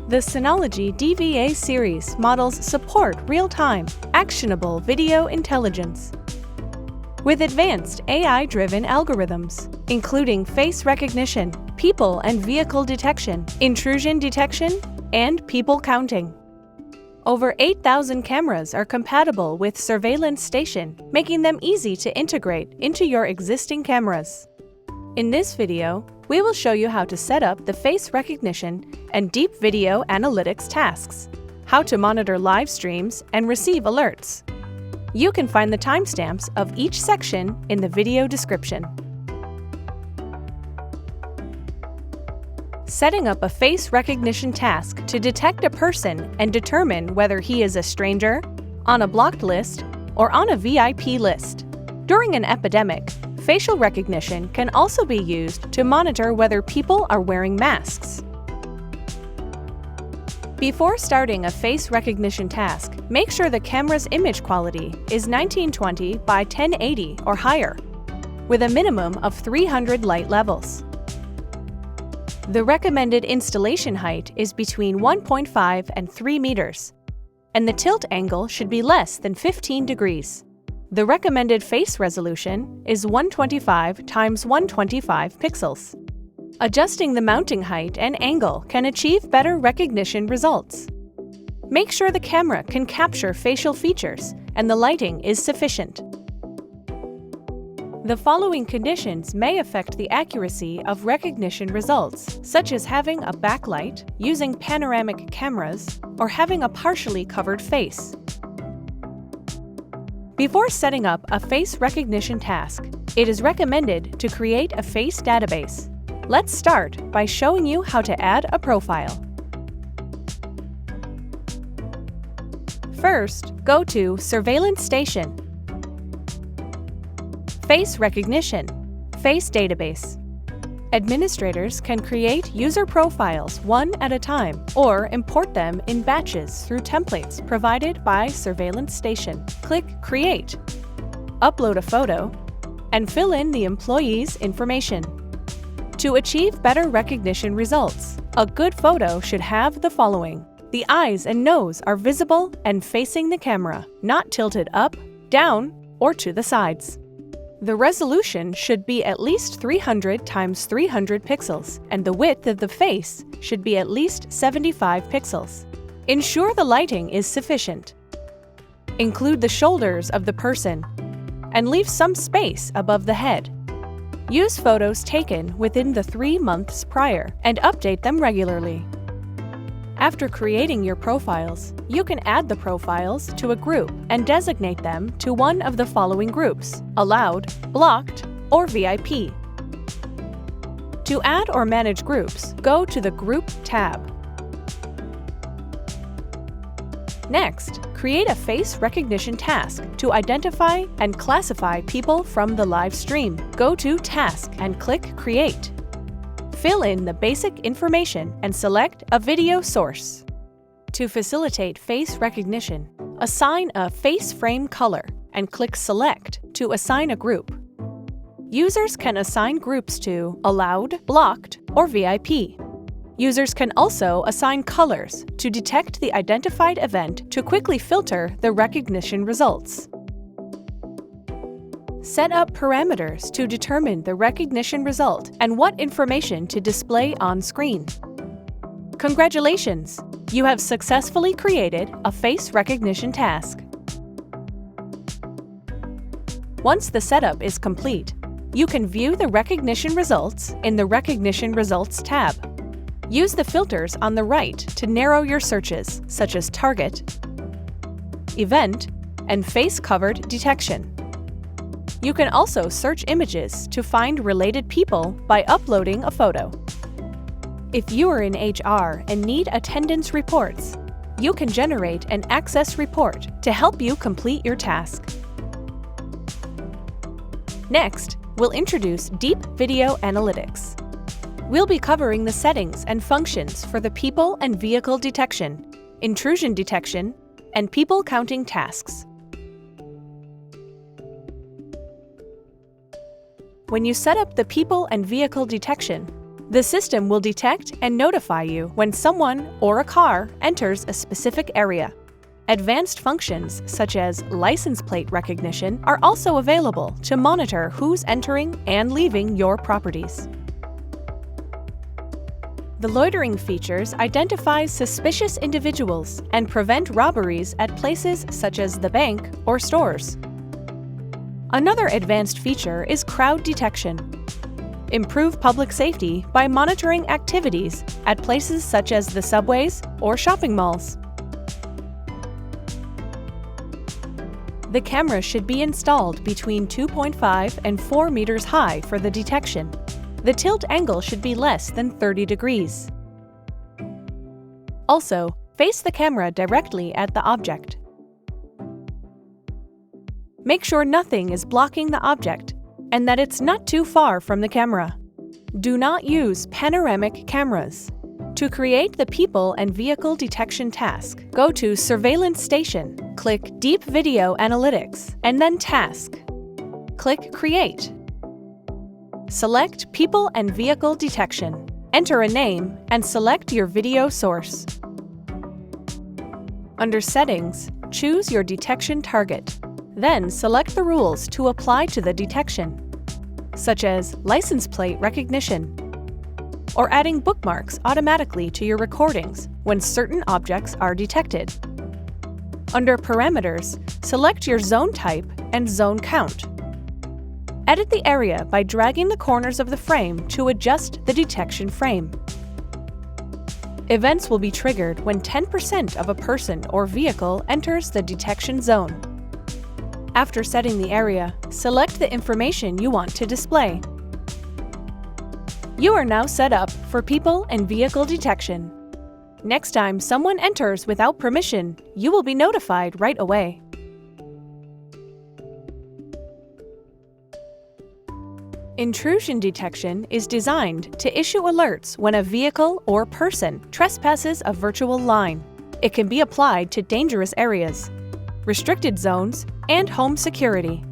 The Synology DVA series models support real-time, actionable video intelligence with advanced AI-driven algorithms, including face recognition, people and vehicle detection, intrusion detection, and people counting. Over 8,000 cameras are compatible with Surveillance Station, making them easy to integrate into your existing cameras. In this video, we will show you how to set up the face recognition and deep video analytics tasks, how to monitor live streams and receive alerts. You can find the timestamps of each section in the video description. Setting up a face recognition task to detect a person and determine whether he is a stranger, on a blocked list, or on a VIP list. During an epidemic, facial recognition can also be used to monitor whether people are wearing masks. Before starting a face recognition task, make sure the camera's image quality is 1920 by 1080 or higher, with a minimum of 300 light levels. The recommended installation height is between 1.5 and 3 meters, and the tilt angle should be less than 15 degrees. The recommended face resolution is 125 x 125 pixels. Adjusting the mounting height and angle can achieve better recognition results. Make sure the camera can capture facial features and the lighting is sufficient. The following conditions may affect the accuracy of recognition results, such as having a backlight, using panoramic cameras, or having a partially covered face. Before setting up a face recognition task, it is recommended to create a face database. Let's start by showing you how to add a profile. First, go to Surveillance Station, Face Recognition, Face Database. Administrators can create user profiles one at a time or import them in batches through templates provided by Surveillance Station. Click Create, upload a photo, and fill in the employee's information. To achieve better recognition results, a good photo should have the following. The eyes and nose are visible and facing the camera, not tilted up, down, or to the sides. The resolution should be at least 300 x 300 pixels, and the width of the face should be at least 75 pixels. Ensure the lighting is sufficient. Include the shoulders of the person, and leave some space above the head. Use photos taken within the 3 months prior and update them regularly. After creating your profiles, you can add the profiles to a group and designate them to one of the following groups: Allowed, Blocked, or VIP. To add or manage groups, go to the Group tab. Next, create a face recognition task to identify and classify people from the live stream. Go to Task and click Create. Fill in the basic information and select a video source. To facilitate face recognition, assign a face frame color and click Select to assign a group. Users can assign groups to Allowed, Blocked, or VIP. Users can also assign colors to detect the identified event to quickly filter the recognition results. Set up parameters to determine the recognition result and what information to display on screen. Congratulations! You have successfully created a face recognition task. Once the setup is complete, you can view the recognition results in the Recognition Results tab. Use the filters on the right to narrow your searches, such as target, event, and face-covered detection. You can also search images to find related people by uploading a photo. If you are in HR and need attendance reports, you can generate an access report to help you complete your task. Next, we'll introduce Deep Video Analytics. We'll be covering the settings and functions for the people and vehicle detection, intrusion detection, and people counting tasks. When you set up the people and vehicle detection, The system will detect and notify you when someone or a car enters a specific area. Advanced functions such as license plate recognition are also available to monitor who's entering and leaving your properties. The loitering features identify suspicious individuals and prevent robberies at places such as the bank or stores. Another advanced feature is crowd detection. Improve public safety by monitoring activities at places such as the subways or shopping malls. The camera should be installed between 2.5 and 4 meters high for the detection. The tilt angle should be less than 30 degrees. Also, face the camera directly at the object. Make sure nothing is blocking the object and that it's not too far from the camera. Do not use panoramic cameras. To create the people and vehicle detection task, go to Surveillance Station, click Deep Video Analytics, and then Task. Click Create. Select People and Vehicle Detection. Enter a name and select your video source. Under Settings, choose your detection target. Then select the rules to apply to the detection, such as license plate recognition, or adding bookmarks automatically to your recordings when certain objects are detected. Under Parameters, select your zone type and zone count. Edit the area by dragging the corners of the frame to adjust the detection frame. Events will be triggered when 10% of a person or vehicle enters the detection zone. After setting the area, select the information you want to display. You are now set up for people and vehicle detection. Next time someone enters without permission, you will be notified right away. Intrusion detection is designed to issue alerts when a vehicle or person trespasses a virtual line. It can be applied to dangerous areas, restricted zones, and home security.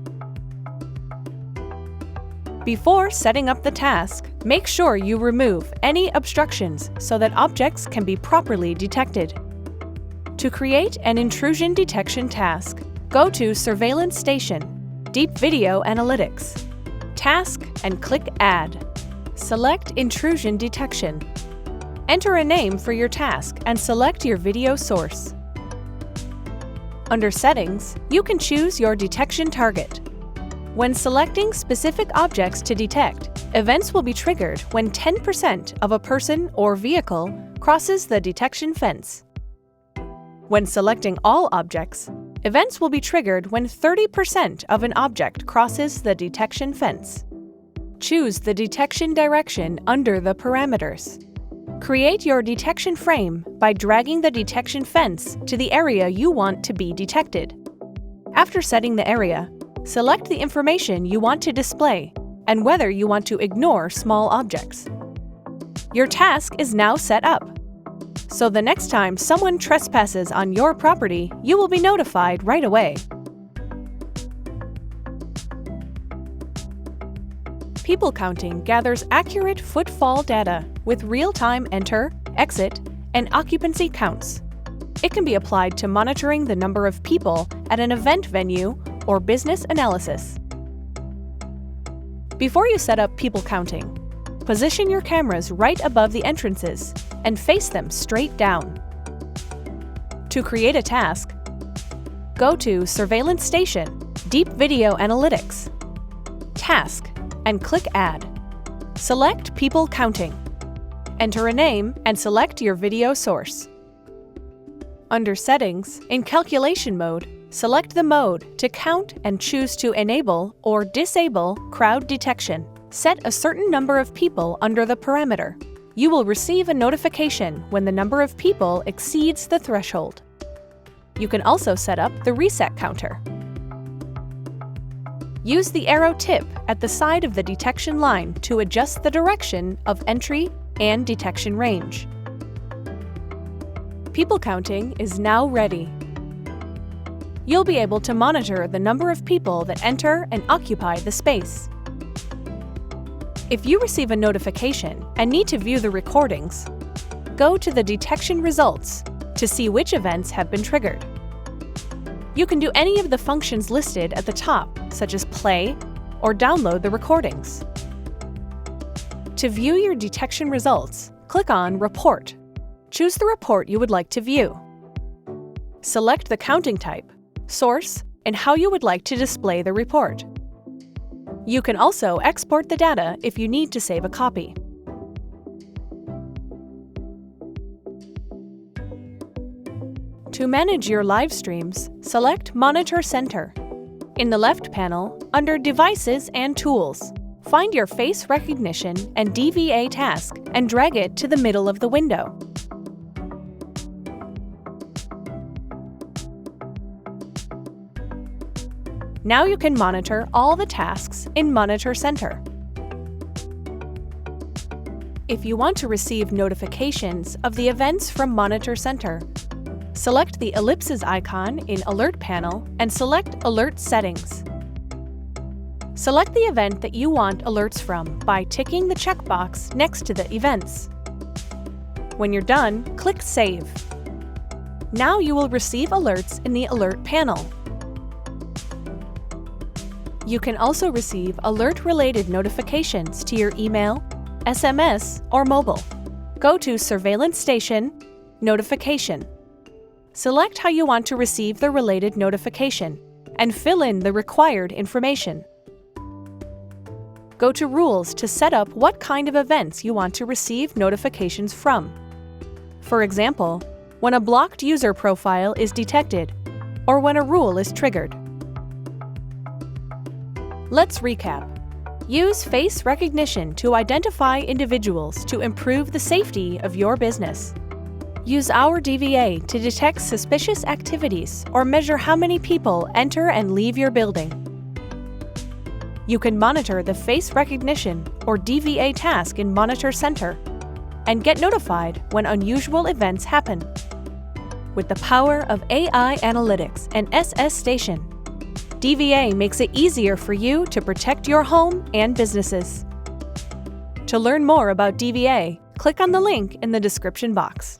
Before setting up the task, make sure you remove any obstructions so that objects can be properly detected. To create an intrusion detection task, go to Surveillance Station, Deep Video Analytics, Task, and click Add. Select Intrusion Detection. Enter a name for your task and select your video source. Under Settings, you can choose your detection target. When selecting specific objects to detect, events will be triggered when 10% of a person or vehicle crosses the detection fence. When selecting all objects, events will be triggered when 30% of an object crosses the detection fence. Choose the detection direction under the parameters. Create your detection frame by dragging the detection fence to the area you want to be detected. After setting the area, select the information you want to display and whether you want to ignore small objects. Your task is now set up, so the next time someone trespasses on your property, you will be notified right away. People counting gathers accurate footfall data with real-time enter, exit, and occupancy counts. It can be applied to monitoring the number of people at an event venue or business analysis. Before you set up people counting, position your cameras right above the entrances and face them straight down. To create a task, go to Surveillance Station, Deep Video Analytics, Task, and click Add. Select People Counting. Enter a name and select your video source. Under Settings, in Calculation Mode, select the mode to count and choose to enable or disable crowd detection. Set a certain number of people under the parameter. You will receive a notification when the number of people exceeds the threshold. You can also set up the reset counter. Use the arrow tip at the side of the detection line to adjust the direction of entry and detection range. People counting is now ready. You'll be able to monitor the number of people that enter and occupy the space. If you receive a notification and need to view the recordings, go to the detection results to see which events have been triggered. You can do any of the functions listed at the top, such as play or download the recordings. To view your detection results, click on Report. Choose the report you would like to view. Select the counting type, source, and how you would like to display the report. You can also export the data if you need to save a copy. To manage your live streams, select Monitor Center. In the left panel, under Devices and Tools, find your face recognition and DVA task and drag it to the middle of the window. Now you can monitor all the tasks in Monitor Center. If you want to receive notifications of the events from Monitor Center, select the ellipses icon in Alert Panel and select Alert Settings. Select the event that you want alerts from by ticking the checkbox next to the events. When you're done, click Save. Now you will receive alerts in the Alert panel. You can also receive alert-related notifications to your email, SMS, or mobile. Go to Surveillance Station, Notification. Select how you want to receive the related notification and fill in the required information. Go to Rules to set up what kind of events you want to receive notifications from. For example, when a blocked user profile is detected or when a rule is triggered. Let's recap. Use face recognition to identify individuals to improve the safety of your business. Use our DVA to detect suspicious activities or measure how many people enter and leave your building. You can monitor the face recognition or DVA task in Monitor Center and get notified when unusual events happen. With the power of AI analytics and SS Station, DVA makes it easier for you to protect your home and businesses. To learn more about DVA, click on the link in the description box.